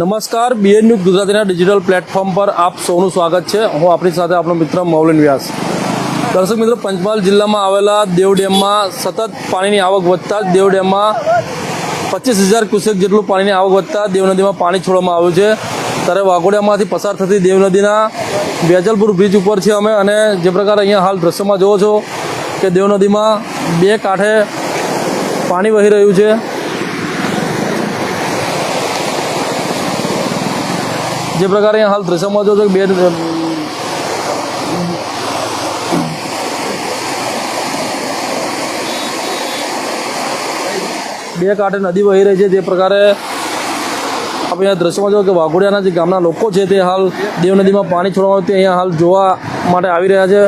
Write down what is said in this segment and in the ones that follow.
નમસ્કાર, BN news ગુજરાતીના digital platform પર આપ સૌનું સ્વાગત છે. હું આપણી સાથે આપણો મિત્ર મૌલિન વ્યાસ. દર્શક મિત્રો, પંચમહાલ જિલ્લામાં આવેલા દેવ ડેમમાં સતત પાણીની આવક વધતા જ દેવ ડેમમાં 25,000 ક્યુસેક જેટલું પાણીની આવક વધતા દેવ નદીમાં પાણી છોડવામાં આવ્યું છે. ત્યારે વાઘોડિયામાંથી પસાર થતી દેવ નદીના વેજલપુર બ્રિજ ઉપર છે અમે, અને જે પ્રકારે અહીંયા હાલ દ્રશ્યમાં જોવો છો કે દેવ નદીમાં બે કાંઠે પાણી વહી રહ્યું છે. જે પ્રકારે અહીંયા હાલ દ્રશ્યમાં જો છો બે કાંઠે નદી વહી રહી છે. જે પ્રકારે આપણે અહીંયા દ્રશ્યમાં જો કે વાઘોડિયાના જે ગામના લોકો છે તે હાલ દેવ નદીમાં પાણી છોડવામાં તે અહીંયા હાલ જોવા માટે આવી રહ્યા છે.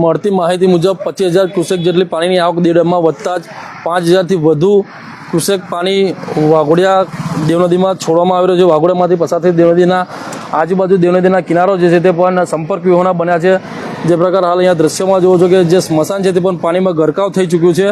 મળતી માહિતી મુજબ 25,000 ક્યુસેક જેટલી પાણીની આવક દેવ ડેમમાં વધતા જ 5,000થી વધુ ક્યુસેક પાણી વાઘોડિયા દેવ નદીમાં છોડવામાં આવી રહ્યું છે. વાઘોડિયામાંથી પસાર થઈ દેવ નદીના આજુબાજુ દેવ નદીના કિનારો જે છે તે પણ સંપર્ક વિહોણા બન્યા છે. જે પ્રકાર હાલ અહીંયા દ્રશ્યમાં જોવો છો કે જે સ્મશાન છે તે પણ પાણીમાં ગરકાવ થઈ ચૂક્યું છે.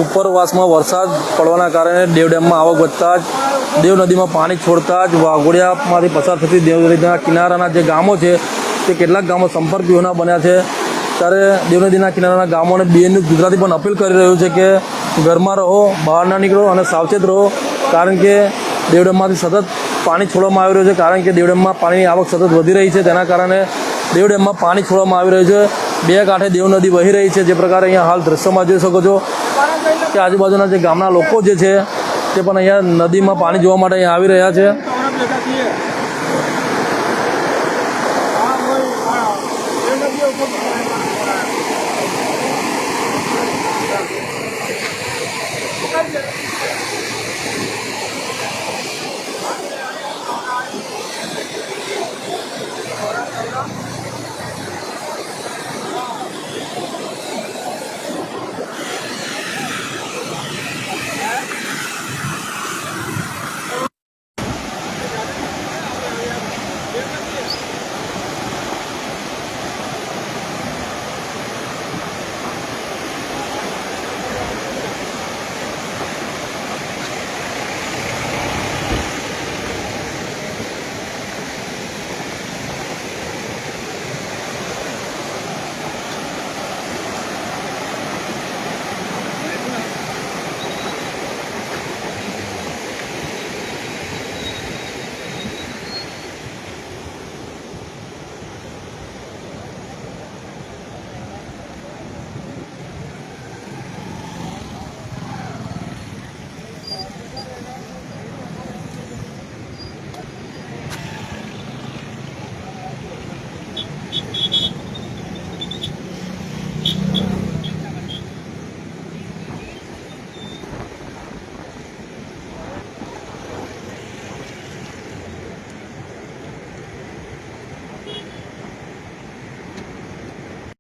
ઉપરવાસમાં વરસાદ પડવાના કારણે દેવ ડેમમાં આવક વધતા જ દેવ નદીમાં પાણી છોડતા જ વાઘોડિયામાંથી પસાર થતી દેવ નદીના કિનારાના જે ગામો છે તે કેટલાક ગામો સંપર્ક વિહોણા બન્યા છે. ત્યારે દેવ નદીના કિનારાના ગામોને બીએન ન્યૂઝ ગુજરાતી પણ અપીલ કરી રહ્યું છે કે ઘરમાં રહો, બહાર ના નીકળો અને સાવચેત રહો, કારણ કે દેવ ડેમમાંથી સતત પાણી છોડવામાં આવી રહ્યું છે. કારણ કે દેવ ડેમમાં પાણીની આવક સતત વધી રહી છે, તેના કારણે દેવ ડેમમાં પાણી છોડવામાં આવી રહ્યું છે. બે કાંઠે દેવ નદી વહી રહી છે. જે પ્રકારે અહીંયા હાલ દ્રશ્યમાં જોઈ શકો છો કે આજુબાજુના જે ગામના લોકો જે છે તે પણ અહીંયા નદીમાં પાણી જોવા માટે અહીંયા આવી રહ્યા છે.